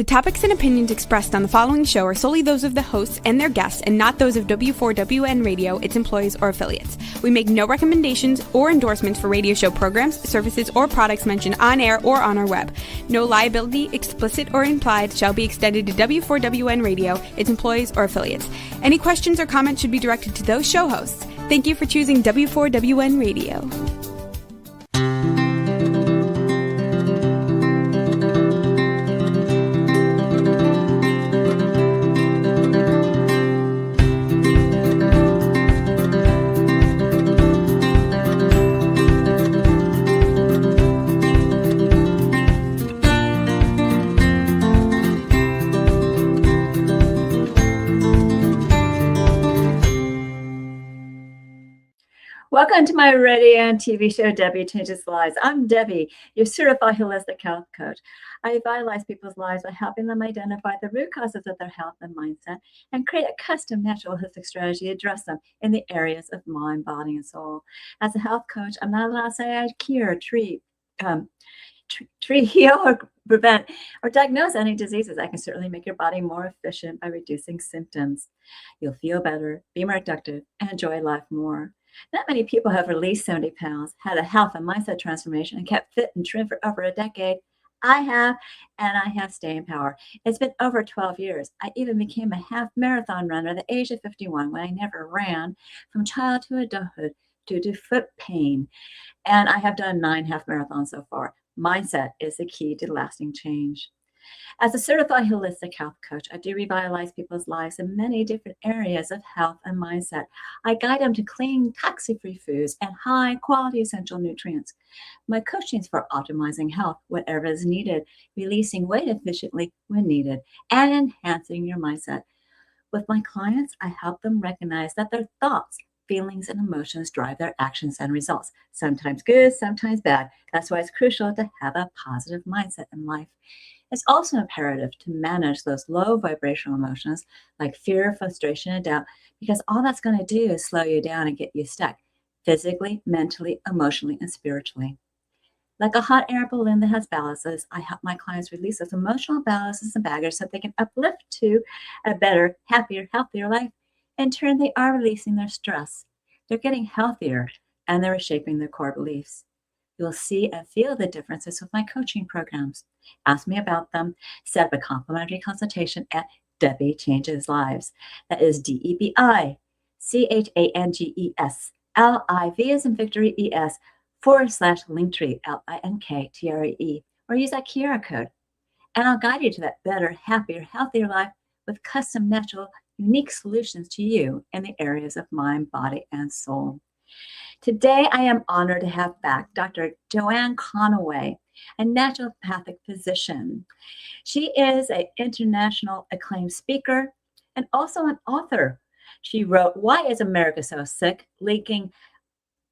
The topics and opinions expressed on the following show are solely those of the hosts and their guests and not those of W4WN Radio, its employees, or affiliates. We make no recommendations or endorsements for radio show programs, services, or products mentioned on air or on our web. No liability, explicit or implied, shall be extended to W4WN Radio, its employees, or affiliates. Any questions or comments should be directed to those show hosts. Thank you for choosing W4WN Radio. Welcome to my radio and TV show, Debi Changes Lives. I'm Debi, your certified holistic health coach. I vitalize people's lives by helping them identify the root causes of their health and mindset and create a custom natural holistic strategy to address them in the areas of mind, body, and soul. As a health coach, I'm not allowed to say I cure, treat, heal, or prevent, or diagnose any diseases. I can certainly make your body more efficient by reducing symptoms. You'll feel better, be more productive, and enjoy life more. Not many people have released 70 pounds, had a health and mindset transformation, and kept fit and trim for over a decade. I have, and I have staying power. It's been over 12 years. I even became a half marathon runner at the age of 51 when I never ran from child to adulthood due to foot pain. And I have done 9 half marathons so far. Mindset is the key to lasting change. As a certified holistic health coach, I do revitalize people's lives in many different areas of health and mindset. I guide them to clean, toxic-free foods and high-quality essential nutrients. My coaching is for optimizing health, whatever is needed, releasing weight efficiently when needed, and enhancing your mindset. With my clients, I help them recognize that their thoughts, feelings, and emotions drive their actions and results, sometimes good, sometimes bad. That's why it's crucial to have a positive mindset in life. It's also imperative to manage those low vibrational emotions like fear, frustration, and doubt, because all that's going to do is slow you down and get you stuck physically, mentally, emotionally, and spiritually. Like a hot air balloon that has ballasts, I help my clients release those emotional ballasts and baggage so they can uplift to a better, happier, healthier life. In turn, they are releasing their stress. They're getting healthier, and they're reshaping their core beliefs. You'll see and feel the differences with my coaching programs. Ask me about them. Set up a complimentary consultation at Debi Changes Lives. That is DEBI CHANGES LIV as in Victory ES /Linktree LINKTRE, or use that QR code. And I'll guide you to that better, happier, healthier life with custom, natural, unique solutions to you in the areas of mind, body, and soul. Today, I am honored to have back Dr. Joanne Conaway, a naturopathic physician. She is an international acclaimed speaker and also an author. She wrote, "Why is America So Sick? Linking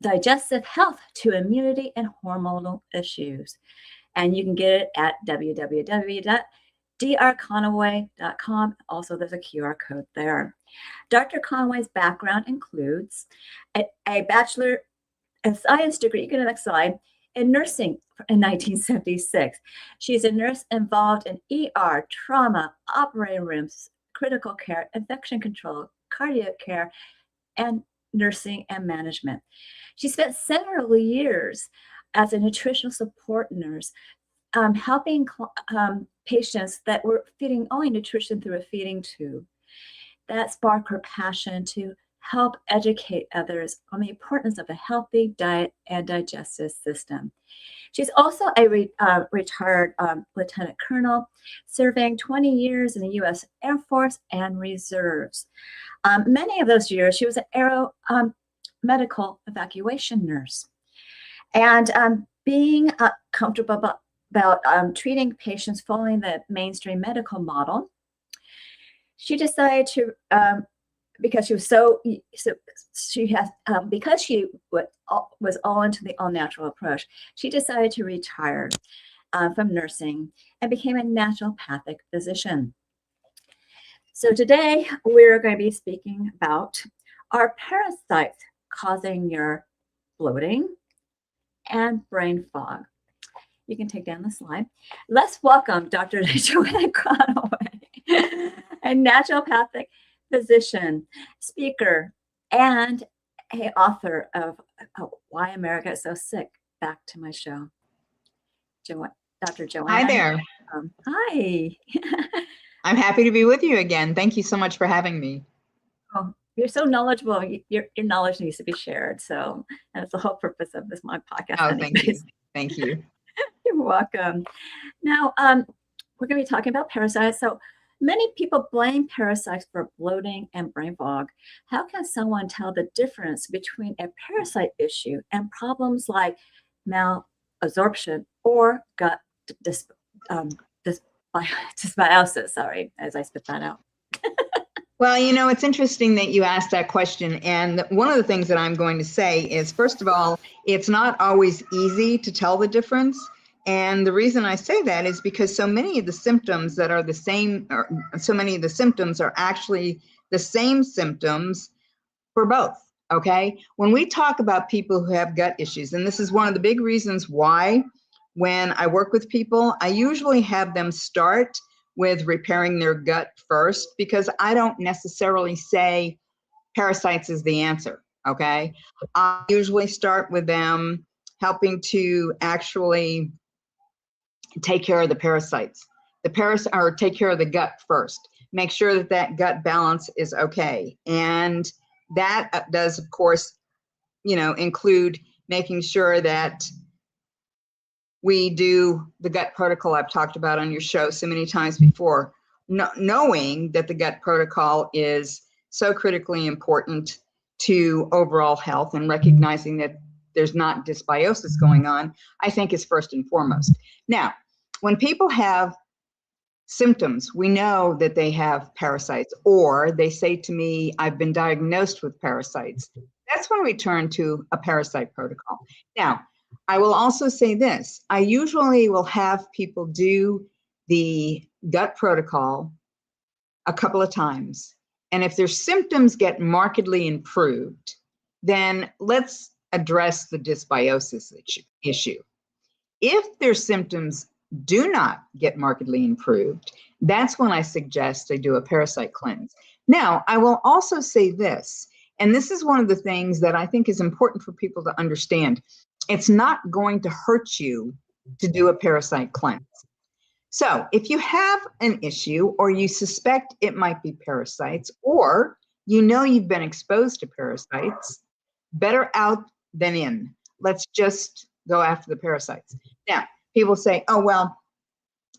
Digestive Health to Immunity and Hormonal Issues." And you can get it at www.drconaway.com. Also, there's a QR code there. Dr. Conaway's background includes a Bachelor of Science degree, you can next slide, in nursing in 1976. She's a nurse involved in ER, trauma, operating rooms, critical care, infection control, cardiac care, and nursing and management. She spent several years as a nutritional support nurse, helping patients that were feeding only nutrition through a feeding tube. That sparked her passion to help educate others on the importance of a healthy diet and digestive system. She's also a retired lieutenant colonel, serving 20 years in the U.S. Air Force and Reserves. Many of those years, she was an aero medical evacuation nurse. And being comfortable about treating patients following the mainstream medical model, she decided to, because she was because she was all into the all-natural approach, she decided to retire from nursing and became a naturopathic physician. So today we're going to be speaking about, are parasites causing your bloating and brain fog? You can take down the slide. Let's welcome Dr. Joanne Conaway, a naturopathic physician, speaker, and a author of Why America is So Sick. Back to my show. Dr. Joanne. Hi there. Hi. I'm happy to be with you again. Thank you so much for having me. Oh, you're so knowledgeable. Your knowledge needs to be shared. So that's the whole purpose of this my podcast. Oh, thank you. Thank you. You're welcome. Now, we're going to be talking about parasites. So many people blame parasites for bloating and brain fog. How can someone tell the difference between a parasite issue and problems like malabsorption or gut dysbiosis? Sorry, as I spit that out. Well, you know, it's interesting that you asked that question. And one of the things that I'm going to say is, first of all, it's not always easy to tell the difference. And the reason I say that is because so many of the symptoms that are the same, or so many of the symptoms are actually the same symptoms for both. Okay. When we talk about people who have gut issues, and this is one of the big reasons why when I work with people, I usually have them start with repairing their gut first, because I don't necessarily say parasites is the answer. Okay. I usually start with them helping to actually take care of the parasites, or take care of the gut first. Make sure that that gut balance is okay. And that does, of course, you know, include making sure that we do the gut protocol I've talked about on your show so many times before, knowing that the gut protocol is so critically important to overall health, and recognizing that there's not dysbiosis going on, I think is first and foremost. Now, when people have symptoms, we know that they have parasites, or they say to me, I've been diagnosed with parasites. That's when we turn to a parasite protocol. Now, I will also say this, I usually will have people do the gut protocol a couple of times. And if their symptoms get markedly improved, then let's address the dysbiosis issue. If their symptoms do not get markedly improved, that's when I suggest they do a parasite cleanse. Now, I will also say this, and this is one of the things that I think is important for people to understand. It's not going to hurt you to do a parasite cleanse. So if you have an issue, or you suspect it might be parasites, or you know you've been exposed to parasites, better out than in. Let's just go after the parasites. Now, people say, oh, well,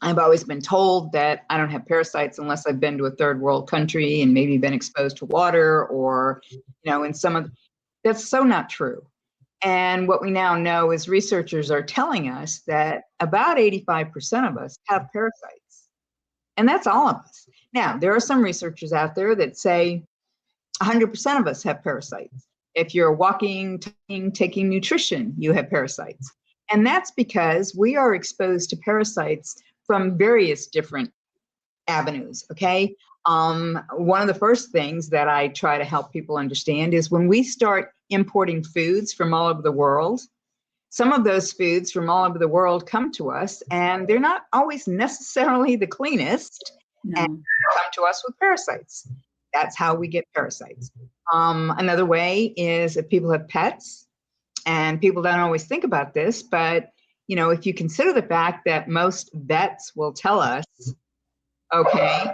I've always been told that I don't have parasites unless I've been to a third world country and maybe been exposed to water, or, you know, in some of, that's so not true. And what we now know is researchers are telling us that about 85% of us have parasites. And that's all of us. Now, there are some researchers out there that say 100% of us have parasites. If you're walking, taking nutrition, you have parasites. And that's because we are exposed to parasites from various different avenues, okay? One of the first things that I try to help people understand is when we start importing foods from all over the world, some of those foods from all over the world come to us, and they're not always necessarily the cleanest, and come to us with parasites. That's how we get parasites. Another way is if people have pets, and people don't always think about this, but you know, if you consider the fact that most vets will tell us, okay,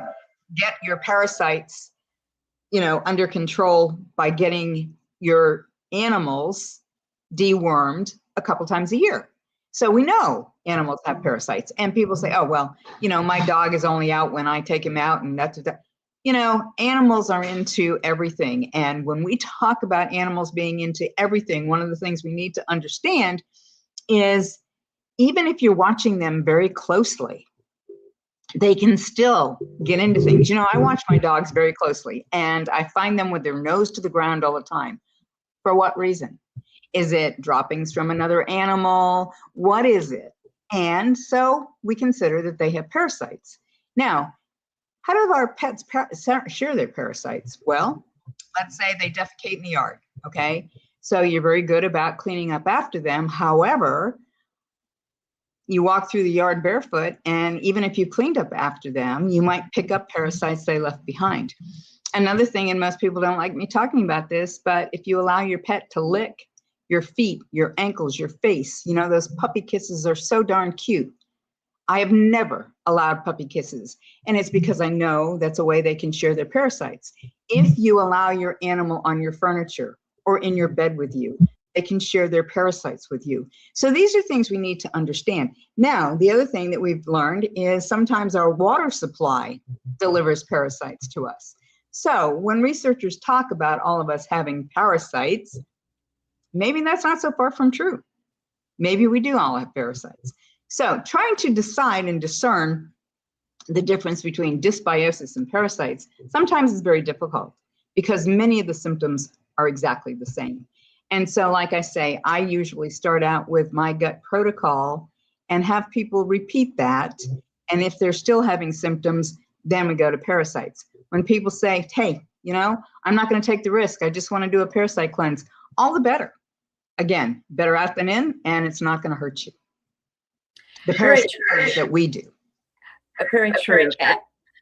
get your parasites, you know, under control by getting your animals dewormed a couple times a year. So we know animals have parasites, and people say, oh, well, you know, my dog is only out when I take him out, and that's that. You know, animals are into everything. And when we talk about animals being into everything, one of the things we need to understand is even if you're watching them very closely, they can still get into things. You know, I watch my dogs very closely, and I find them with their nose to the ground all the time. For what reason? Is it droppings from another animal? What is it? And so we consider that they have parasites. Now, how do our pets share their parasites? Well, let's say they defecate in the yard, okay? So you're very good about cleaning up after them. However, you walk through the yard barefoot, and even if you cleaned up after them, you might pick up parasites they left behind. Another thing, and most people don't like me talking about this, but if you allow your pet to lick your feet, your ankles, your face, you know, those puppy kisses are so darn cute. I have never allowed puppy kisses, and it's because I know that's a way they can share their parasites. If you allow your animal on your furniture or in your bed with you, they can share their parasites with you. So these are things we need to understand. Now, the other thing that we've learned is sometimes our water supply delivers parasites to us. So when researchers talk about all of us having parasites, maybe that's not so far from true. Maybe we do all have parasites. So trying to decide and discern the difference between dysbiosis and parasites sometimes is very difficult because many of the symptoms are exactly the same. And so, like I say, I usually start out with my gut protocol and have people repeat that. And if they're still having symptoms, then we go to parasites. When people say, hey, you know, I'm not going to take the risk, I just want to do a parasite cleanse, all the better. Again, better out than in, and it's not going to hurt you. The parasite cleanse that we do. Very true.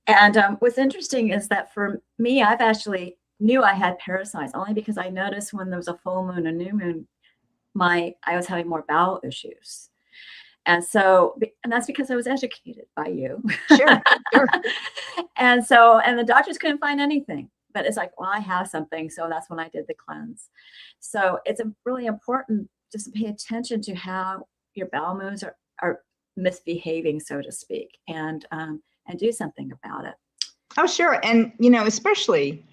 And what's interesting is that for me, I've actually knew I had parasites only because I noticed when there was a full moon and new moon, I was having more bowel issues. And that's because I was educated by you. Sure. And the doctors couldn't find anything, but it's like, well, I have something. So that's when I did the cleanse. So it's really important just to pay attention to how your bowel moves are misbehaving, so to speak, and do something about it. Oh, sure. And, you know, especially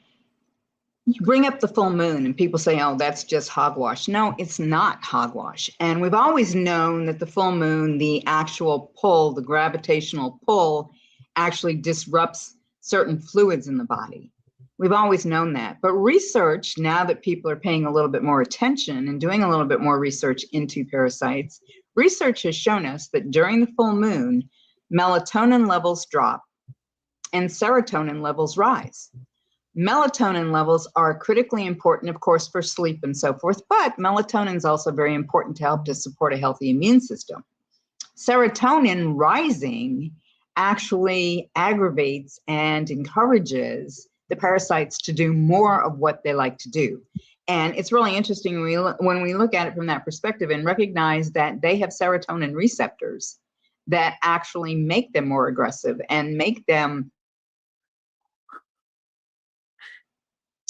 you bring up the full moon and people say, oh, that's just hogwash. No, it's not hogwash. And we've always known that the full moon, the actual pull, the gravitational pull, actually disrupts certain fluids in the body. We've always known that. But research, now that people are paying a little bit more attention and doing a little bit more research into parasites, research has shown us that during the full moon, melatonin levels drop and serotonin levels rise. Melatonin levels are critically important, of course, for sleep and so forth, but melatonin is also very important to help to support a healthy immune system. Serotonin rising actually aggravates and encourages the parasites to do more of what they like to do. And it's really interesting when we look at it from that perspective and recognize that they have serotonin receptors that actually make them more aggressive and make them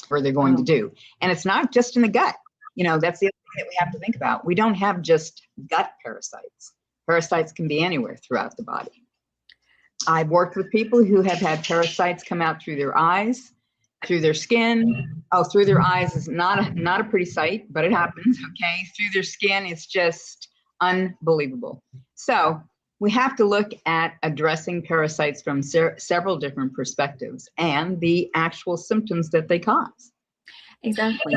where they're going to do. And it's not just in the gut. You know, that's the other thing that we have to think about. We don't have just gut parasites. Parasites can be anywhere throughout the body. I've worked with people who have had parasites come out through their eyes, through their skin. Oh, through their eyes is not a pretty sight, but it happens, okay? Through their skin, it's just unbelievable. So we have to look at addressing parasites from several different perspectives and the actual symptoms that they cause. Exactly.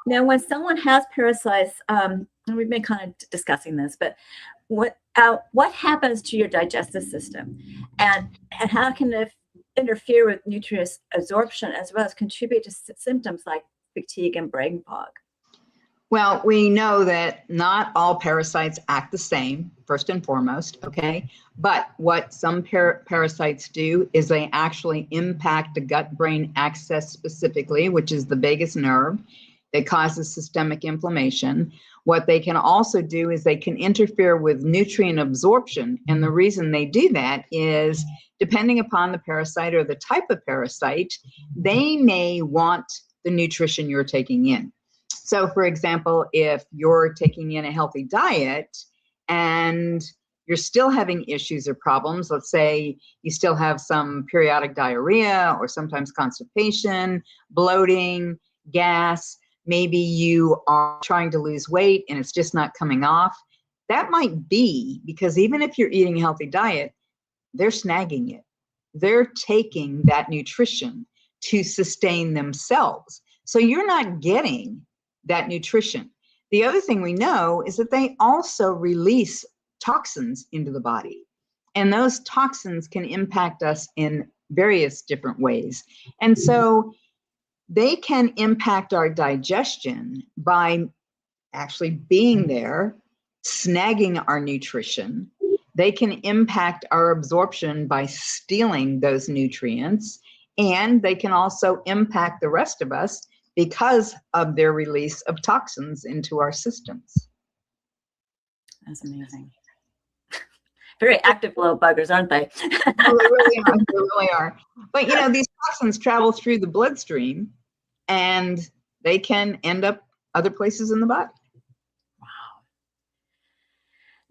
Now, when someone has parasites, and we've been kind of discussing this, but what happens to your digestive system, and how can it interfere with nutrient absorption as well as contribute to symptoms like fatigue and brain fog? Well, we know that not all parasites act the same, first and foremost, okay? But what some parasites do is they actually impact the gut-brain axis specifically, which is the vagus nerve. That causes systemic inflammation. What they can also do is they can interfere with nutrient absorption. And the reason they do that is depending upon the parasite or the type of parasite, they may want the nutrition you're taking in. So for example, if you're taking in a healthy diet and you're still having issues or problems, let's say you still have some periodic diarrhea or sometimes constipation, bloating, gas, maybe you are trying to lose weight and it's just not coming off, that might be because even if you're eating a healthy diet, they're snagging it. They're taking that nutrition to sustain themselves. So you're not getting that nutrition. The other thing we know is that they also release toxins into the body. And those toxins can impact us in various different ways. And so they can impact our digestion by actually being there, snagging our nutrition. They can impact our absorption by stealing those nutrients, and they can also impact the rest of us because of their release of toxins into our systems. That's amazing. Very active little buggers, aren't they? Well, they really are. They really are. But you know, these toxins travel through the bloodstream, and they can end up other places in the body. Wow.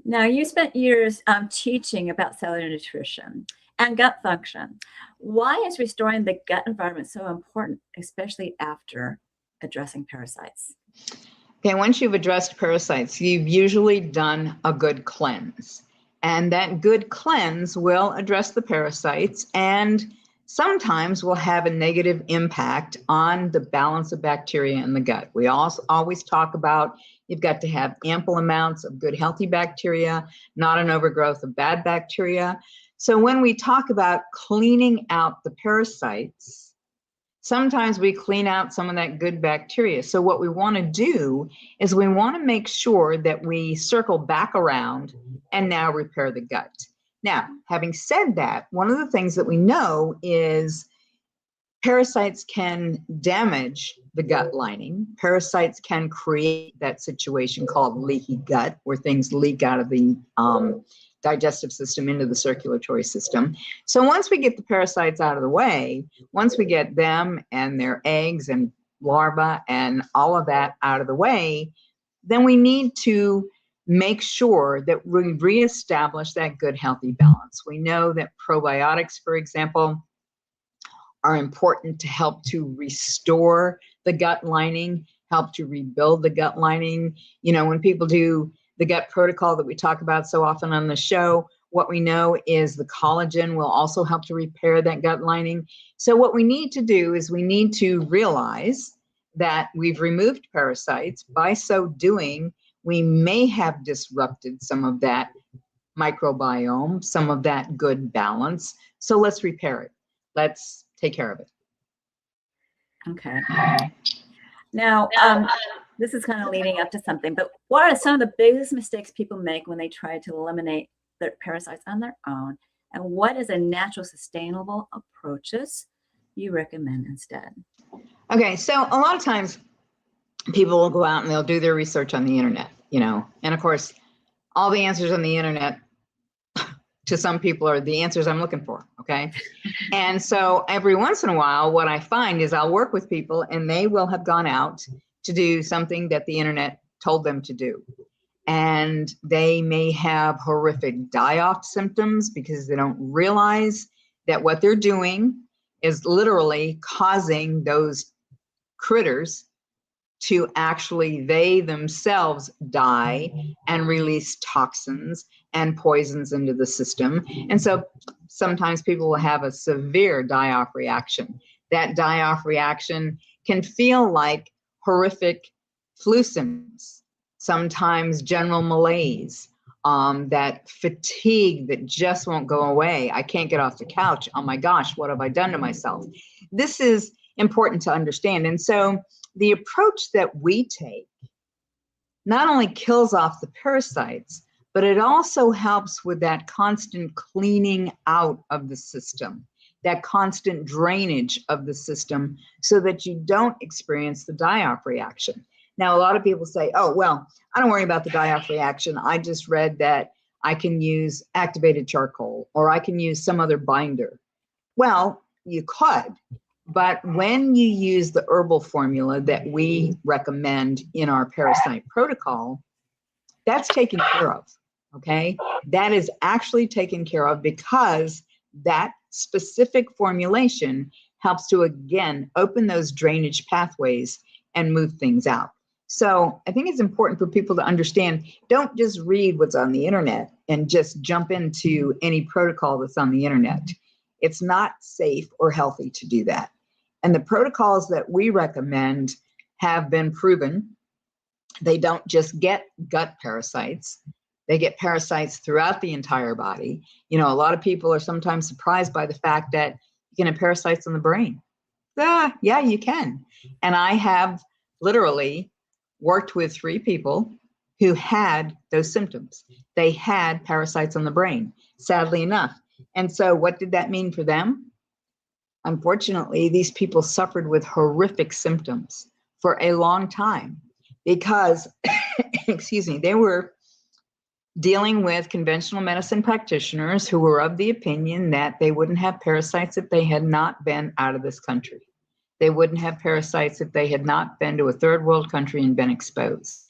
Now, you spent years teaching about cellular nutrition and gut function. Why is restoring the gut environment so important, especially after addressing parasites? Okay, once you've addressed parasites, you've usually done a good cleanse. And that good cleanse will address the parasites and sometimes will have a negative impact on the balance of bacteria in the gut. We also always talk about you've got to have ample amounts of good, healthy bacteria, not an overgrowth of bad bacteria. So when we talk about cleaning out the parasites, sometimes we clean out some of that good bacteria. So what we want to do is we want to make sure that we circle back around and now repair the gut. Now, having said that, one of the things that we know is parasites can damage the gut lining. Parasites can create that situation called leaky gut, where things leak out of the digestive system into the circulatory system. So once we get the parasites out of the way, once we get them and their eggs and larvae and all of that out of the way, then we need to make sure that we reestablish that good, healthy balance. We know that probiotics, for example, are important to help to restore the gut lining, help to rebuild the gut lining. You know, when people do the gut protocol that we talk about so often on the show, what we know is the collagen will also help to repair that gut lining. So what we need to do is we need to realize that we've removed parasites. By so doing, we may have disrupted some of that microbiome, some of that good balance. So let's repair it. Let's take care of it. Okay. Now, this is kind of leading up to something, but what are some of the biggest mistakes people make when they try to eliminate their parasites on their own? And what is a natural, sustainable approaches you recommend instead? Okay, so a lot of times people will go out and they'll do their research on the internet, you know, and of course, all the answers on the internet to some people are the answers I'm looking for, okay? And so every once in a while, what I find is I'll work with people and they will have gone out to do something that the internet told them to do. And they may have horrific die-off symptoms because they don't realize that what they're doing is literally causing those critters to actually, they themselves die and release toxins and poisons into the system. And so sometimes people will have a severe die-off reaction. That die-off reaction can feel like horrific flu symptoms, sometimes general malaise, that fatigue that just won't go away. I can't get off the couch. Oh my gosh, what have I done to myself? This is important to understand. And so the approach that we take not only kills off the parasites, but it also helps with that constant cleaning out of the system, that constant drainage of the system so that you don't experience the die-off reaction. Now, a lot of people say, oh, well, I don't worry about the die-off reaction. I just read that I can use activated charcoal or I can use some other binder. Well, you could, but when you use the herbal formula that we recommend in our parasite protocol, that's taken care of, okay? That is actually taken care of because that specific formulation helps to, again, open those drainage pathways and move things out. So I think it's important for people to understand, don't just read what's on the internet and just jump into any protocol that's on the internet. It's not safe or healthy to do that. And the protocols that we recommend have been proven. They don't just get gut parasites. They get parasites throughout the entire body. You know, a lot of people are sometimes surprised by the fact that you can have parasites in the brain. Yeah, you can. And I have literally worked with 3 people who had those symptoms. They had parasites on the brain, sadly enough. And so what did that mean for them? Unfortunately, these people suffered with horrific symptoms for a long time because, excuse me, they were dealing with conventional medicine practitioners who were of the opinion that they wouldn't have parasites if they had not been out of this country. They wouldn't have parasites if they had not been to a third world country and been exposed.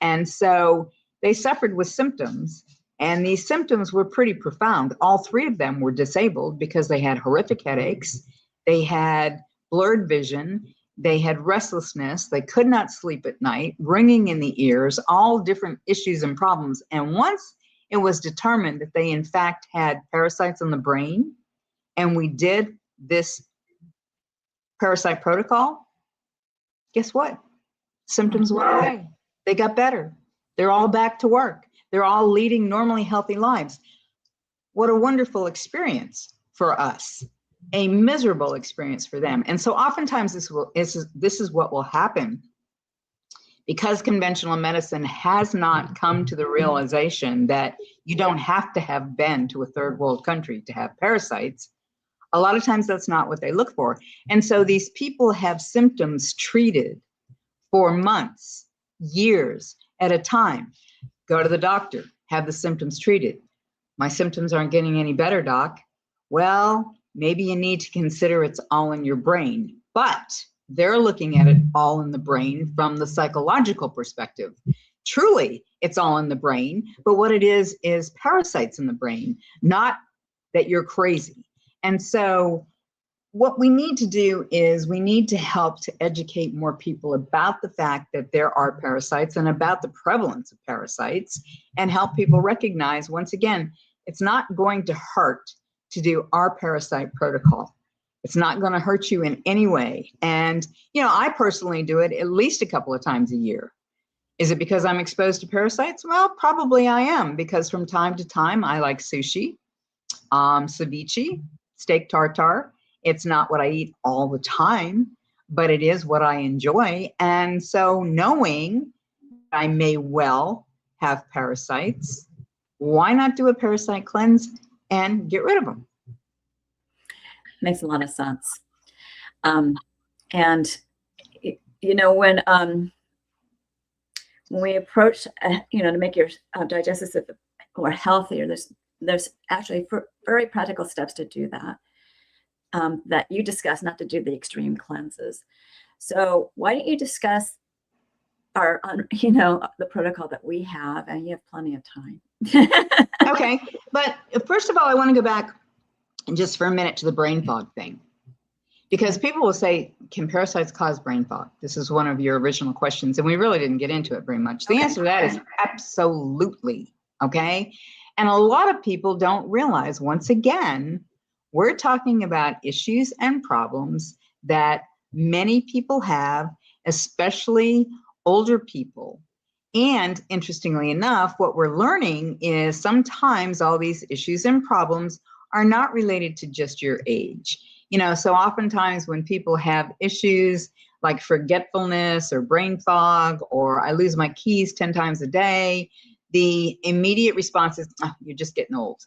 And so they suffered with symptoms, and these symptoms were pretty profound. All three of them were disabled because they had horrific headaches, they had blurred vision, they had restlessness, they could not sleep at night, ringing in the ears, all different issues and problems. And once it was determined that they in fact had parasites on the brain, and we did this parasite protocol, guess what? Symptoms went away. They got better. They're all back to work. They're all leading normally healthy lives. What a wonderful experience for us. A miserable experience for them. And so oftentimes this is what will happen because conventional medicine has not come to the realization that you don't have to have been to a third world country to have parasites. A lot of times that's not what they look for. And so these people have symptoms treated for months, years at a time. Go to the doctor, have the symptoms treated. My symptoms aren't getting any better, doc. Well, maybe you need to consider it's all in your brain, but they're looking at it all in the brain from the psychological perspective. Truly, it's all in the brain, but what it is parasites in the brain, not that you're crazy. And so what we need to do is we need to help to educate more people about the fact that there are parasites and about the prevalence of parasites, and help people recognize, once again, it's not going to hurt to do our parasite protocol. It's not going to hurt you in any way. And, I personally do it at least a couple of times a year. Is it because I'm exposed to parasites? Well, probably I am, because from time to time I like sushi, ceviche, steak tartare. It's not what I eat all the time, but it is what I enjoy. And so knowing I may well have parasites, why not do a parasite cleanse and get rid of them? Makes a lot of sense. When we approach, to make your digestive system more healthier, there's actually very practical steps to do that. That you discuss, not to do the extreme cleanses. So why don't you discuss the protocol that we have, and you have plenty of time. Okay, but first of all, I want to go back just for a minute to the brain fog thing, because people will say, can parasites cause brain fog? This is one of your original questions, and we really didn't get into it very much. The answer to that is absolutely, okay? And a lot of people don't realize, once again, we're talking about issues and problems that many people have, especially older people. And interestingly enough, what we're learning is sometimes all these issues and problems are not related to just your age. So oftentimes when people have issues like forgetfulness or brain fog, or I lose my keys 10 times a day, the immediate response is, oh, you're just getting old.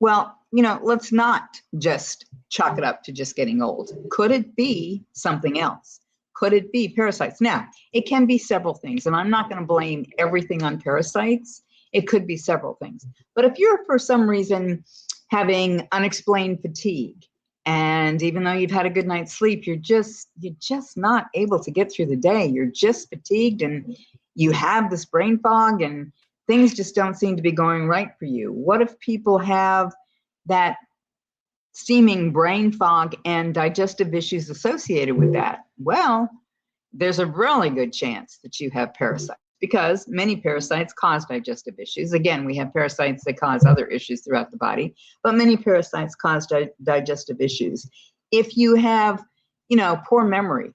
Well, let's not just chalk it up to just getting old. Could it be something else? Could it be parasites? Now, it can be several things, and I'm not going to blame everything on parasites. It could be several things. But if you're, for some reason, having unexplained fatigue, and even though you've had a good night's sleep, you're just not able to get through the day. You're just fatigued, and you have this brain fog, and things just don't seem to be going right for you. What if people have that seeming brain fog and digestive issues associated with that? Well, there's a really good chance that you have parasites, because many parasites cause digestive issues. Again, we have parasites that cause other issues throughout the body, but many parasites cause digestive issues. If you have, poor memory,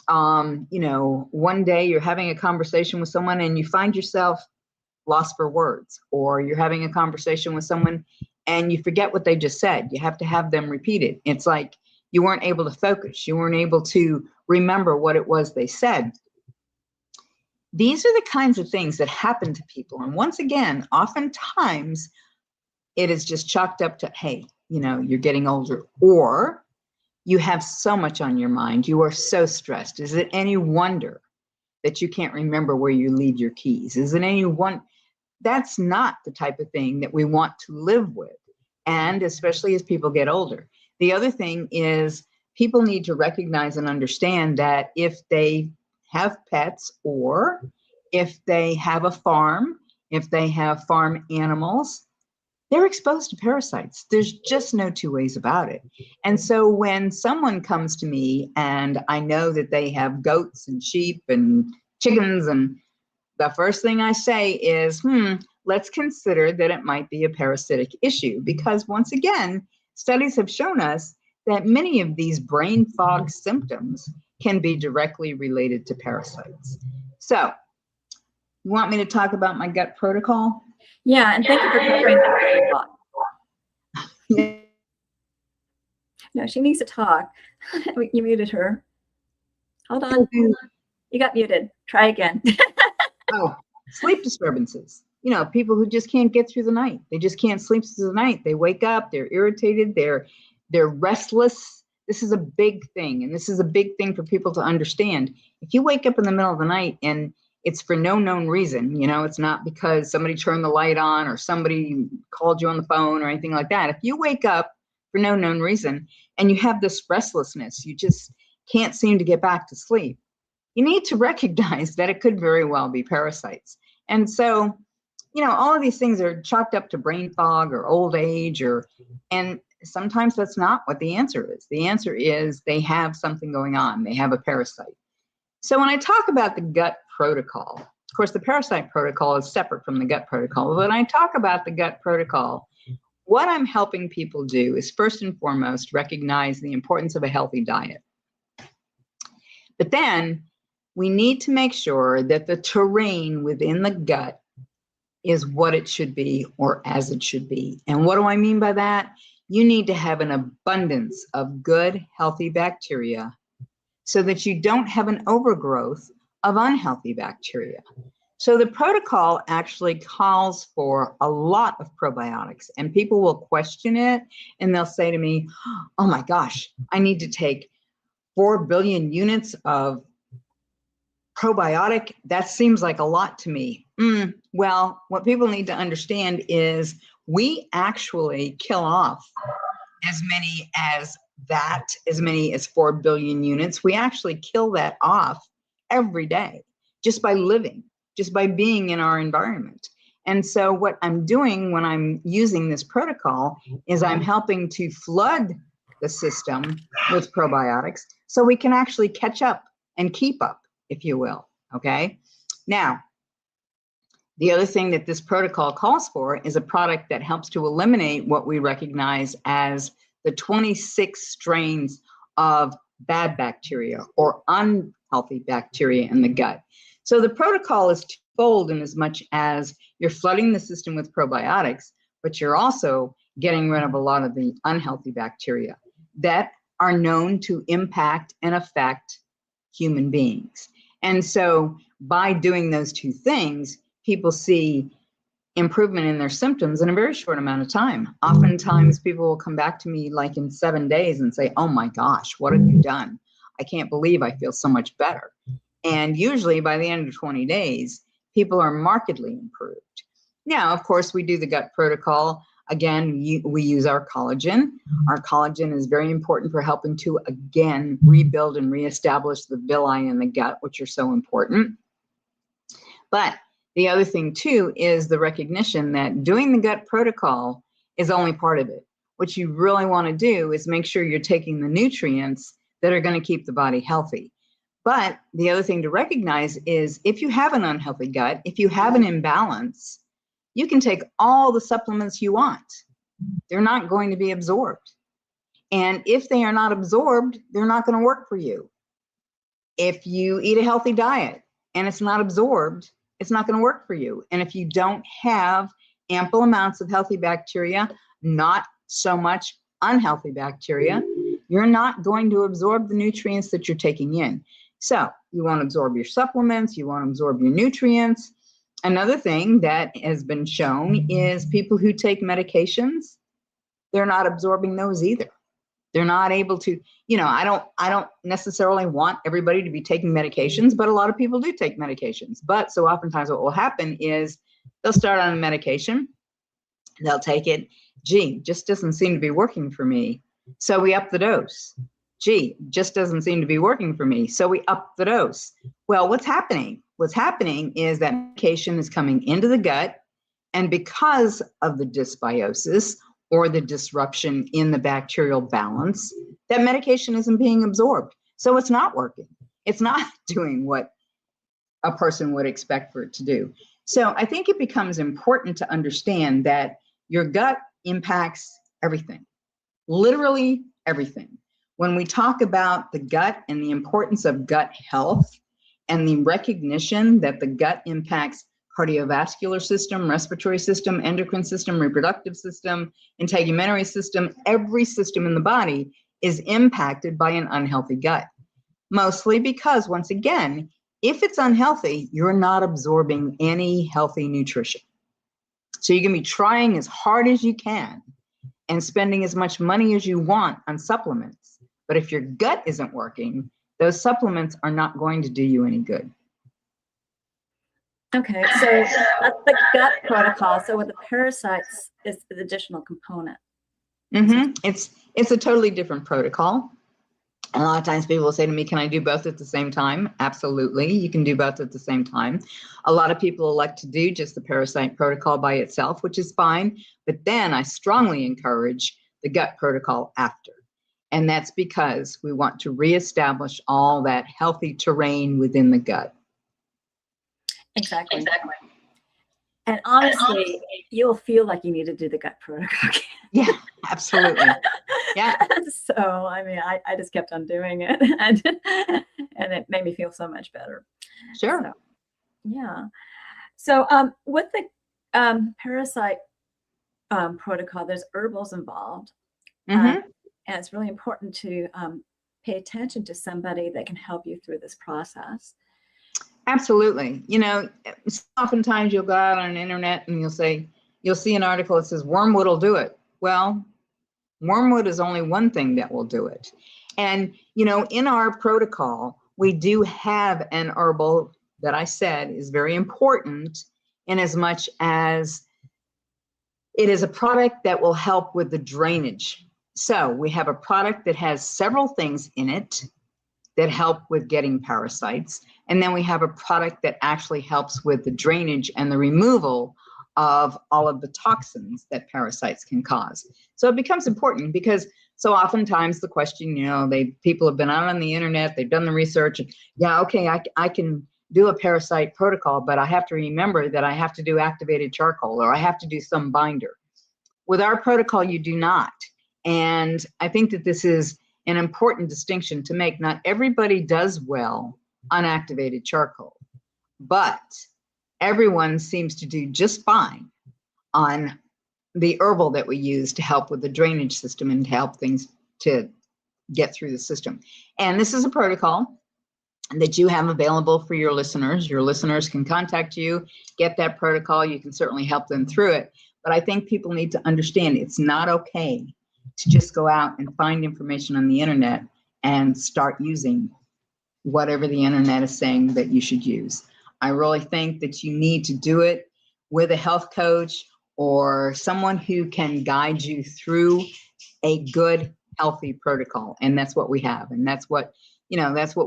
one day you're having a conversation with someone and you find yourself lost for words, or you're having a conversation with someone and you forget what they just said. You have to have them repeated. It's like you weren't able to focus. You weren't able to remember what it was they said. These are the kinds of things that happen to people. And once again, oftentimes it is just chalked up to, hey, you're getting older, or you have so much on your mind. You are so stressed. Is it any wonder that you can't remember where you leave your keys? Is it any one? That's not the type of thing that we want to live with. And especially as people get older. The other thing is people need to recognize and understand that if they have pets, or if they have a farm, if they have farm animals, they're exposed to parasites. There's just no two ways about it. And so when someone comes to me and I know that they have goats and sheep and chickens, and the first thing I say is, let's consider that it might be a parasitic issue. Because once again, studies have shown us that many of these brain fog symptoms can be directly related to parasites. So, you want me to talk about my gut protocol? Yeah, and thank you for covering that. Yeah. No, she needs to talk. You muted her. Hold on. You got muted. Try again. Oh, sleep disturbances. People who just can't get through the night. They just can't sleep through the night. They wake up, they're irritated, they're restless. This is a big thing, and this is a big thing for people to understand. If you wake up in the middle of the night and it's for no known reason, it's not because somebody turned the light on or somebody called you on the phone or anything like that. If you wake up for no known reason and you have this restlessness, you just can't seem to get back to sleep, you need to recognize that it could very well be parasites. And so, all of these things are chalked up to brain fog or old age, and sometimes that's not what the answer is. The answer is they have something going on. They have a parasite. So when I talk about the gut protocol, of course, the parasite protocol is separate from the gut protocol. But when I talk about the gut protocol, what I'm helping people do is first and foremost recognize the importance of a healthy diet. But then we need to make sure that the terrain within the gut is what it should be, or as it should be. And what do I mean by that? You need to have an abundance of good, healthy bacteria so that you don't have an overgrowth of unhealthy bacteria. So the protocol actually calls for a lot of probiotics, and people will question it and they'll say to me, oh my gosh, I need to take 4 billion units of probiotic. That seems like a lot to me. Well, what people need to understand is we actually kill off as many as 4 billion units. We actually kill that off every day just by living, just by being in our environment. And so what I'm doing when I'm using this protocol is I'm helping to flood the system with probiotics so we can actually catch up and keep up, if you will. Okay. Now, the other thing that this protocol calls for is a product that helps to eliminate what we recognize as the 26 strains of bad bacteria or unhealthy bacteria in the gut. So the protocol is twofold in as much as you're flooding the system with probiotics, but you're also getting rid of a lot of the unhealthy bacteria that are known to impact and affect human beings. And so by doing those two things, people see improvement in their symptoms in a very short amount of time. Oftentimes people will come back to me like in 7 days and say, oh my gosh, what have you done? I can't believe I feel so much better. And usually by the end of 20 days, people are markedly improved. Now, of course, we do the gut protocol. Again, we use our collagen. Our collagen is very important for helping to, again, rebuild and reestablish the villi in the gut, which are so important. But the other thing, too, is the recognition that doing the gut protocol is only part of it. What you really want to do is make sure you're taking the nutrients that are going to keep the body healthy. But the other thing to recognize is if you have an unhealthy gut, if you have an imbalance, you can take all the supplements you want. They're not going to be absorbed. And if they are not absorbed, they're not going to work for you. If you eat a healthy diet and it's not absorbed, it's not going to work for you. And if you don't have ample amounts of healthy bacteria, not so much unhealthy bacteria, you're not going to absorb the nutrients that you're taking in. So you won't absorb your supplements, you won't absorb your nutrients. Another thing that has been shown is people who take medications, they're not absorbing those either. They're not able to, I don't necessarily want everybody to be taking medications, but a lot of people do take medications. But so oftentimes what will happen is they'll start on a medication, they'll take it, gee, just doesn't seem to be working for me. So we up the dose. Gee, just doesn't seem to be working for me. So we up the dose. Well, what's happening? What's happening is that medication is coming into the gut, and because of the dysbiosis or the disruption in the bacterial balance, that medication isn't being absorbed. So it's not working. It's not doing what a person would expect for it to do. So I think it becomes important to understand that your gut impacts everything, literally everything. When we talk about the gut and the importance of gut health and the recognition that the gut impacts cardiovascular system, respiratory system, endocrine system, reproductive system, integumentary system, every system in the body is impacted by an unhealthy gut. Mostly because, once again, if it's unhealthy, you're not absorbing any healthy nutrition. So you can be trying as hard as you can and spending as much money as you want on supplements. But if your gut isn't working, those supplements are not going to do you any good. Okay, so that's the gut protocol. So with the parasites is the additional component. It's a totally different protocol. And a lot of times people will say to me, can I do both at the same time? Absolutely, you can do both at the same time. A lot of people elect to do just the parasite protocol by itself, which is fine. But then I strongly encourage the gut protocol after. And that's because we want to reestablish all that healthy terrain within the gut. Exactly. And honestly, you'll feel like you need to do the gut protocol again. Yeah, absolutely. Yeah. So, I mean, I just kept on doing it and it made me feel so much better. Sure. So, yeah. So with the parasite protocol, there's herbals involved. And it's really important to pay attention to somebody that can help you through this process. Absolutely. Oftentimes you'll go out on the internet and you'll see an article that says wormwood will do it. Well, wormwood is only one thing that will do it. And, in our protocol, we do have an herbal that I said is very important in as much as it is a product that will help with the drainage. So we have a product that has several things in it that help with getting parasites. And then we have a product that actually helps with the drainage and the removal of all of the toxins that parasites can cause. So it becomes important because so oftentimes the question, people have been out on the internet, they've done the research. Yeah, okay, I can do a parasite protocol, but I have to remember that I have to do activated charcoal or I have to do some binder. With our protocol, you do not. And I think that this is an important distinction to make. Not everybody does well on activated charcoal, but everyone seems to do just fine on the herbal that we use to help with the drainage system and to help things to get through the system. And this is a protocol that you have available for your listeners. Your listeners can contact you, get that protocol. You can certainly help them through it. But I think people need to understand it's not okay to just go out and find information on the internet and start using whatever the internet is saying that you should use. I really think that you need to do it with a health coach or someone who can guide you through a good, healthy protocol. And that's what we have. And that's what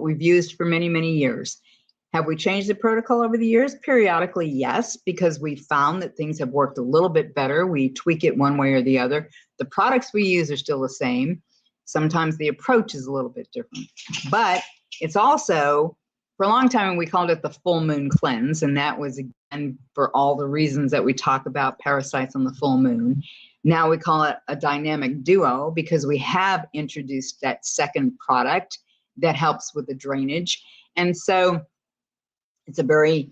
we've used for many, many years. Have we changed the protocol over the years? Periodically, yes, because we found that things have worked a little bit better. We tweak it one way or the other. The products we use are still the same. Sometimes the approach is a little bit different. But it's also, for a long time, we called it the full moon cleanse. And that was, again, for all the reasons that we talk about parasites on the full moon. Now we call it a dynamic duo because we have introduced that second product that helps with the drainage. And so it's a very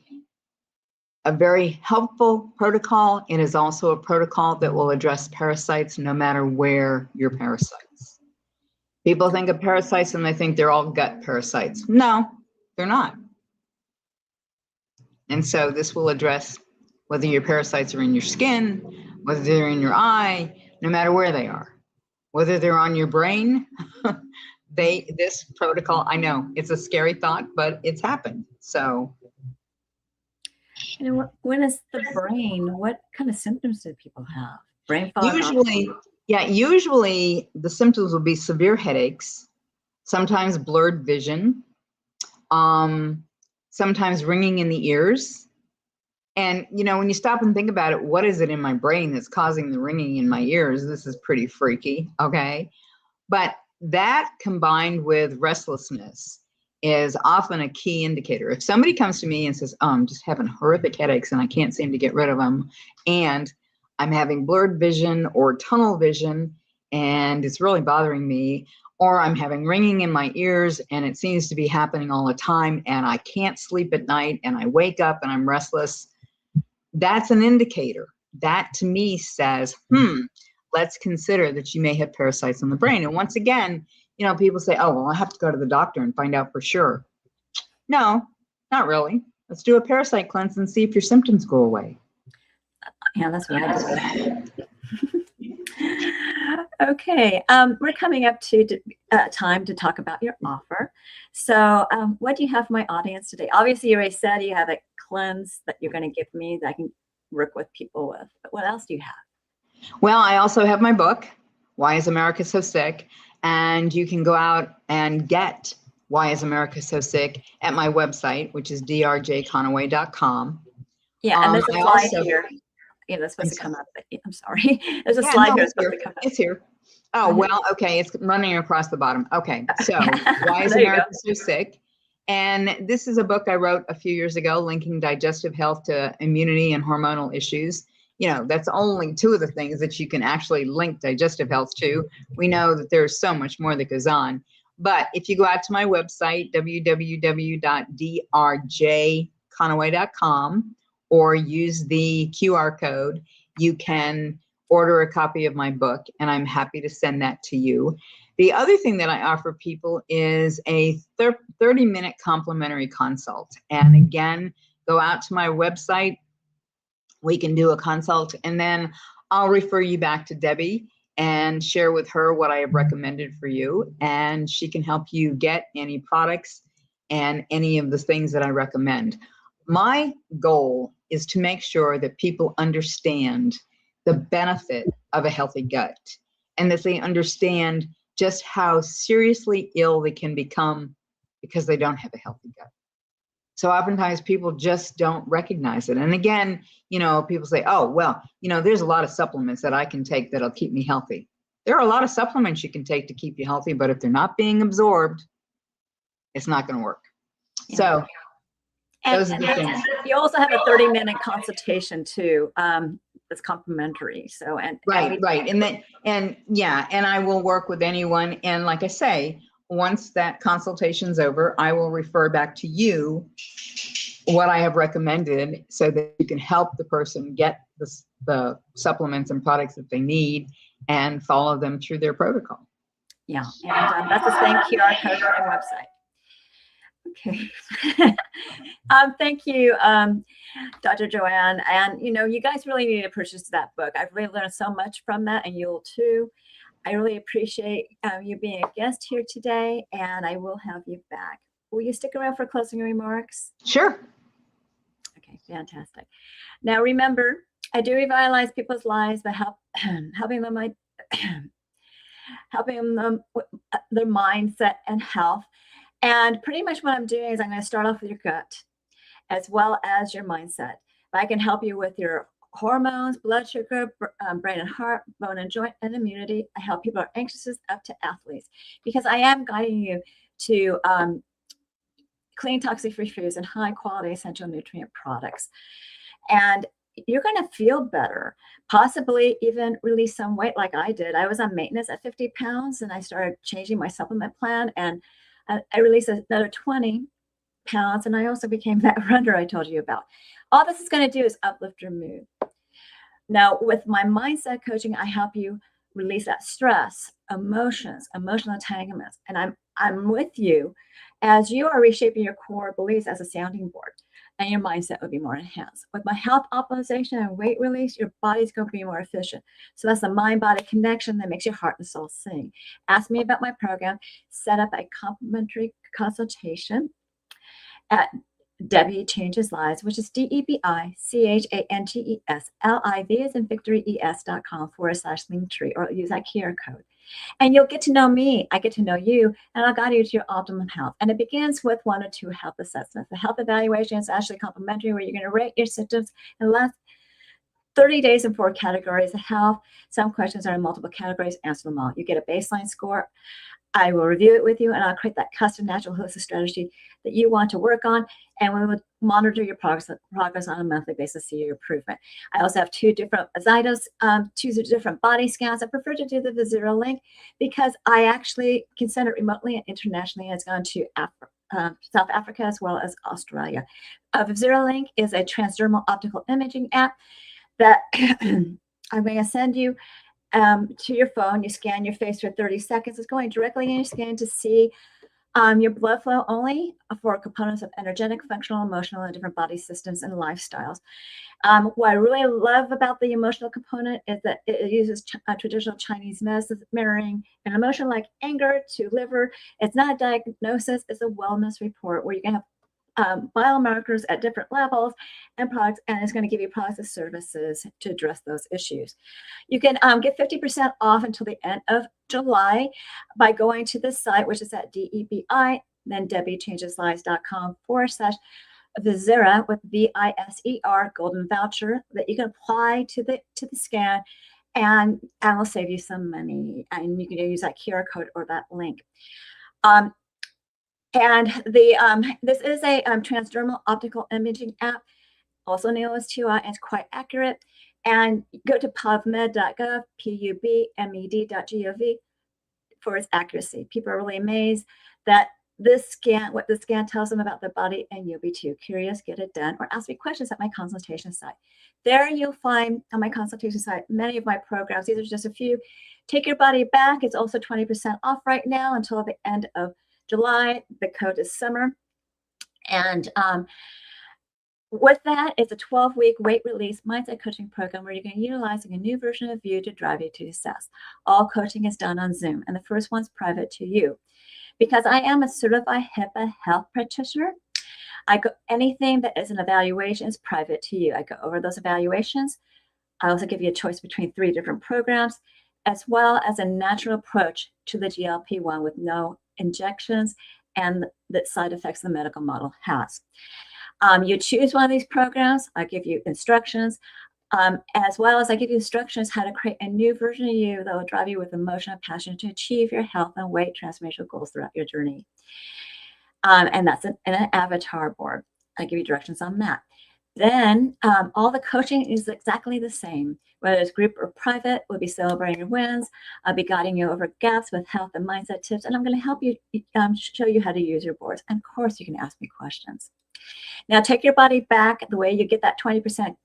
helpful protocol. It is also a protocol that will address parasites no matter where your parasites. People think of parasites and they think they're all gut parasites. No, They're not. And so this will address whether your parasites are in your skin, whether they're in your eye, no matter where they are, whether they're on your brain. This protocol, I know it's a scary thought, but it's happened. So. And when is the brain, what kind of symptoms do people have? Brain fog? Usually the symptoms will be severe headaches, sometimes blurred vision, sometimes ringing in the ears. And, when you stop and think about it, what is it in my brain that's causing the ringing in my ears? This is pretty freaky, okay? But that combined with restlessness is often a key indicator. If somebody comes to me and says, oh, I'm just having horrific headaches and I can't seem to get rid of them, and I'm having blurred vision or tunnel vision and it's really bothering me, or I'm having ringing in my ears and it seems to be happening all the time and I can't sleep at night and I wake up and I'm restless, that's an indicator. That to me says, let's consider that you may have parasites in the brain. And once again, people say, oh, well, I have to go to the doctor and find out for sure. No, not really. Let's do a parasite cleanse and see if your symptoms go away. Yeah, that's what I do. Okay, we're coming up to time to talk about your offer. So what do you have for my audience today? Obviously, you already said you have a cleanse that you're going to give me that I can work with people with. But what else do you have? Well, I also have my book, Why is America So Sick? And you can go out and get Why is America So Sick at my website, which is drjconaway.com. Yeah, and there's a slide here. That's supposed to come up. I'm sorry. There's a slide here that's supposed to come up. It's here. Oh, well, okay. It's running across the bottom. Okay. So Why is America So Sick? And this is a book I wrote a few years ago, linking digestive health to immunity and hormonal issues. That's only two of the things that you can actually link digestive health to. We know that there's so much more that goes on. But if you go out to my website, www.drjconaway.com, or use the QR code, you can order a copy of my book, and I'm happy to send that to you. The other thing that I offer people is a 30-minute complimentary consult. And again, go out to my website. We can do a consult, and then I'll refer you back to Debi and share with her what I have recommended for you. And she can help you get any products and any of the things that I recommend. My goal is to make sure that people understand the benefit of a healthy gut, and that they understand just how seriously ill they can become because they don't have a healthy gut. So oftentimes people just don't recognize it. And again, people say, oh, well, there's a lot of supplements that I can take that'll keep me healthy. There are a lot of supplements you can take to keep you healthy, but if they're not being absorbed, it's not going to work. Yeah. So those are the things. You also have a 30-minute consultation too. That's complimentary. So, right. And I will work with anyone. And like I say, once that consultation's over, I will refer back to you what I have recommended so that you can help the person get the supplements and products that they need and follow them through their protocol. Yeah, and that's the same QR code on my website. Okay. Thank you, Dr. Joanne. And, you guys really need to purchase that book. I've really learned so much from that, and you'll too. I really appreciate you being a guest here today, and I will have you back. Will you stick around for closing remarks? Sure. Okay, fantastic. Now, remember, I do revitalize people's lives by helping them with their mindset and health. And pretty much what I'm doing is I'm going to start off with your gut as well as your mindset. But I can help you with your hormones, blood sugar, brain and heart, bone and joint, and immunity. I help people who are anxious up to athletes, because I am guiding you to clean, toxic-free foods and high-quality essential nutrient products. And you're going to feel better, possibly even release some weight like I did. I was on maintenance at 50 pounds, and I started changing my supplement plan, and I released another 20 pounds, and I also became that runner I told you about. All this is going to do is uplift your mood. Now, with my mindset coaching, I help you release that stress, emotions, emotional entanglements, and I'm with you as you are reshaping your core beliefs as a sounding board, and your mindset will be more enhanced. With my health optimization and weight release, your body's going to be more efficient. So that's the mind-body connection that makes your heart and soul sing. Ask me about my program. Set up a complimentary consultation at Debi Changes Lives, which is DEBICHANGESLIV as in victory ES.com/linktree, or use that QR code. And you'll get to know me. I get to know you, and I'll guide you to your optimum health. And it begins with 1 or 2 health assessments. The health evaluation is actually complimentary, where you're going to rate your symptoms in less 30 days in 4 categories of health. Some questions are in multiple categories. Answer them all. You get a baseline score. I will review it with you, and I'll create that custom natural holistic strategy that you want to work on, and we will monitor your progress on a monthly basis to see your improvement. I also have 2 different Zytos, 2 different body scans. I prefer to do the Vizira link because I actually can send it remotely and internationally, and it's gone to South Africa as well as Australia. Vizira link is a transdermal optical imaging app that I'm going to send you to your phone. You scan your face for 30 seconds. It's going directly in your skin to see your blood flow only for components of energetic, functional, emotional, and different body systems and lifestyles. What I really love about the emotional component is that it uses traditional Chinese medicine, mirroring an emotion like anger to liver. It's not a diagnosis, it's a wellness report where you can have biomarkers at different levels and products, and it's going to give you products and services to address those issues. You can get 50% off until the end of July by going to this site, which is at DEBI, then DebiChangesLives.com/Vizira with VISER golden voucher that you can apply to the scan, and will save you some money. And you can use that QR code or that link. And this is a transdermal optical imaging app, also known as TUI, and it's quite accurate. And go to pubmed.gov, pubmed.gov for its accuracy. People are really amazed that what the scan tells them about their body, and you'll be too curious. Get it done, or ask me questions at my consultation site. There you'll find on my consultation site many of my programs. These are just a few. Take Your Body Back. It's also 20% off right now until the end of July. The code is summer. And with that, it's a 12-week weight release mindset coaching program where you can utilize a new version of you to drive you to success. All coaching is done on Zoom, and the first one's private to you. Because I am a certified HIPAA health practitioner, anything that is an evaluation is private to you. I go over those evaluations. I also give you a choice between 3 different programs, as well as a natural approach to the GLP-1 with no injections and the side effects the medical model has. You choose one of these programs. I give you instructions, as well as I give you instructions how to create a new version of you that will drive you with emotion and passion to achieve your health and weight transformational goals throughout your journey. And that's in an avatar board. I give you directions on that. Then all the coaching is exactly the same, whether it's group or private. We'll be celebrating your wins. I'll be guiding you over gaps with health and mindset tips, and I'm going to help you show you how to use your boards. And of course, you can ask me questions. Now, Take Your Body Back. The way you get that 20%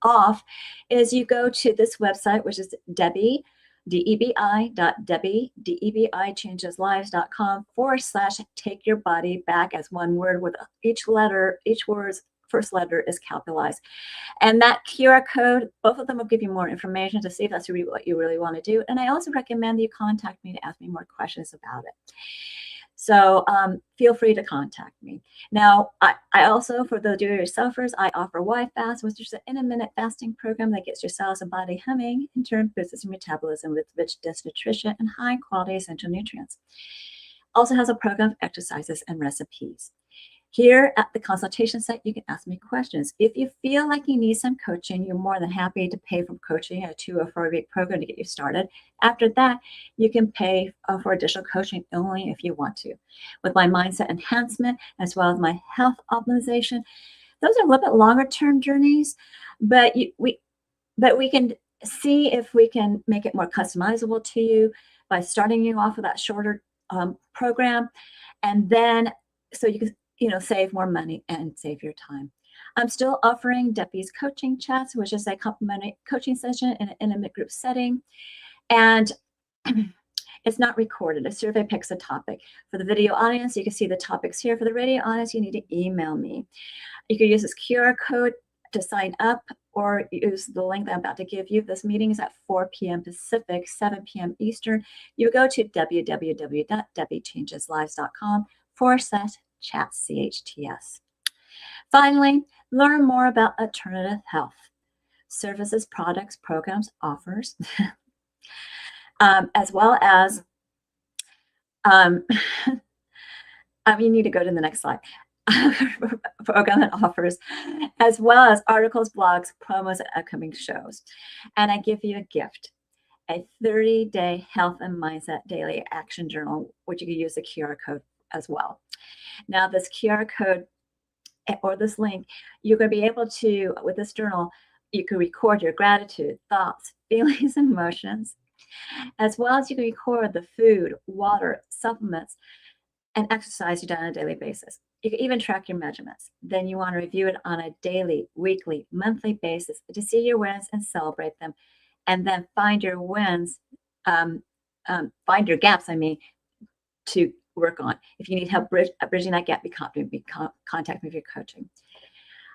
off is you go to this website, which is Debi, DEBI.Debi, DEBIChangesLives.com/Take Your Body Back as one word, with each word's first letter is capitalized. And that QR code, both of them will give you more information to see if that's really what you really want to do. And I also recommend that you contact me to ask me more questions about it. So feel free to contact me. Now, I also, for the do-it-yourselfers, I offer Y-Fast, which is an intermittent fasting program that gets your cells and body humming, in turn boosts your metabolism with rich, dense nutrition and high-quality essential nutrients. Also has a program of exercises and recipes. Here at the consultation site, you can ask me questions. If you feel like you need some coaching, you're more than happy to pay for coaching, a 2 or 4 week program to get you started. After that, you can pay for additional coaching only if you want to. With my mindset enhancement, as well as my health optimization, those are a little bit longer term journeys, but we can see if we can make it more customizable to you by starting you off with that shorter program, and then so you can save more money and save your time. I'm still offering Debi's coaching chats, which is a complimentary coaching session in an intimate group setting. And It's not recorded. A survey picks a topic. For the video audience, you can see the topics here. For the radio audience, you need to email me. You can use this QR code to sign up or use the link that I'm about to give you. This meeting is at 4 p.m. Pacific, 7 p.m. Eastern. You go to www.debichangeslives.com/chat, CHTS. Finally, learn more about alternative health services, products, programs, offers, as well as, you need to go to the next slide. Program and offers, as well as articles, blogs, promos, and upcoming shows. And I give you a gift, a 30-day health and mindset daily action journal, which you can use the QR code as well. Now, this QR code or this link, you're going to be able to, with this journal, you can record your gratitude, thoughts, feelings, and emotions, as well as you can record the food, water, supplements, and exercise you do on a daily basis. You can even track your measurements. Then you want to review it on a daily, weekly, monthly basis to see your wins and celebrate them. And then find your wins, find your gaps, to work on. If you need help bridging that gap, contact me if you're coaching.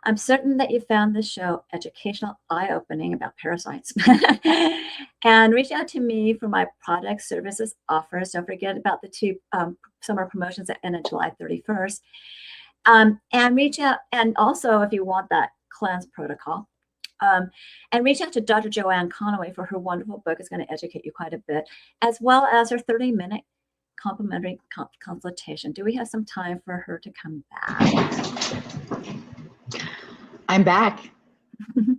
I'm certain that you found this show educational, eye-opening about parasites. And reach out to me for my products, services, offers. Don't forget about the 2 summer promotions that end on July 31st. And reach out, and also if you want that cleanse protocol, and reach out to Dr. Joanne Conaway for her wonderful book. It's going to educate you quite a bit, as well as her 30-minute complimentary consultation. Do we have some time for her to come back? I'm back. Do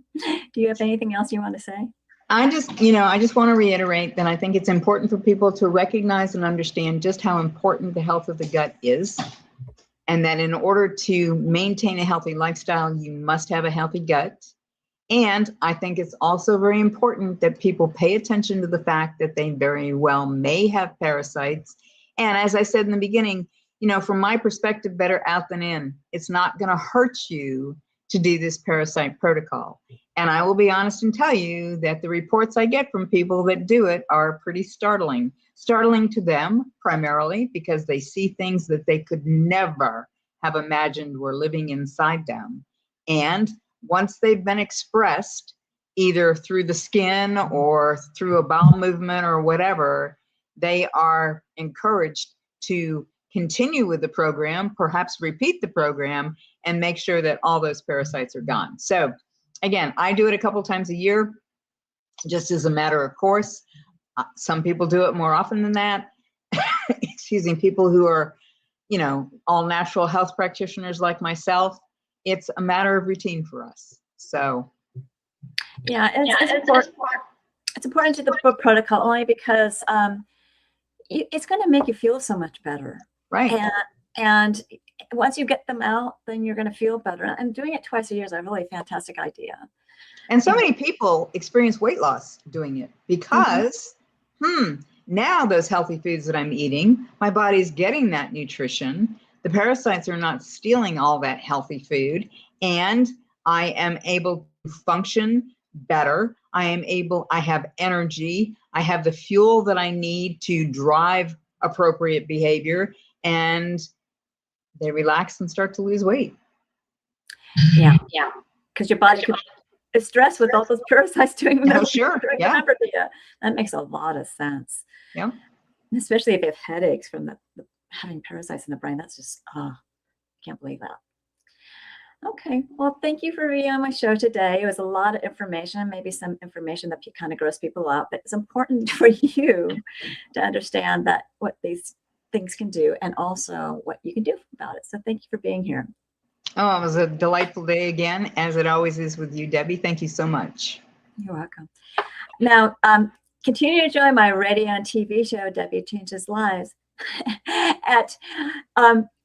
you have anything else you want to say? I just want to reiterate that I think it's important for people to recognize and understand just how important the health of the gut is. And that in order to maintain a healthy lifestyle, you must have a healthy gut. And I think it's also very important that people pay attention to the fact that they very well may have parasites. And as I said in the beginning, from my perspective, better out than in. It's not going to hurt you to do this parasite protocol. And I will be honest and tell you that the reports I get from people that do it are pretty startling. Startling to them primarily because they see things that they could never have imagined were living inside them. And once they've been expressed, either through the skin or through a bowel movement or whatever, they are encouraged to continue with the program, perhaps repeat the program, and make sure that all those parasites are gone. So again, I do it a couple times a year, just as a matter of course. Some people do it more often than that. Excuse me, people who are, all natural health practitioners like myself, it's a matter of routine for us. So yeah, it's important to the protocol only because it's going to make you feel so much better. Right. And once you get them out, then you're going to feel better. And doing it twice a year is a really fantastic idea. And so many people experience weight loss doing it because, now those healthy foods that I'm eating, my body's getting that nutrition. The parasites are not stealing all that healthy food. And I am able to function better. I have energy. I have the fuel that I need to drive appropriate behavior. And they relax and start to lose weight. Yeah. Because your body is stressed with all those parasites doing that. Oh, sure. Yeah. That makes a lot of sense. Yeah. Especially if you have headaches from having parasites in the brain. That's just, can't believe that. Okay. Well, thank you for being on my show today. It was a lot of information, maybe some information that kind of gross people out, but it's important for you to understand that what these things can do and also what you can do about it. So thank you for being here. Oh, it was a delightful day again, as it always is with you, Debbie. Thank you so much. You're welcome. Now, continue to enjoy my radio and TV show, Debi Changes Lives, at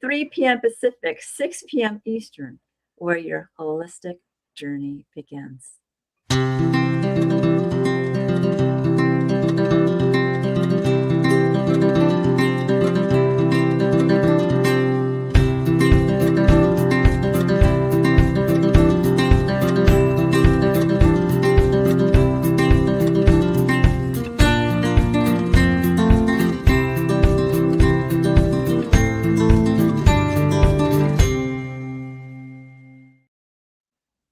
3 p.m. Pacific, 6 p.m. Eastern, where your holistic journey begins.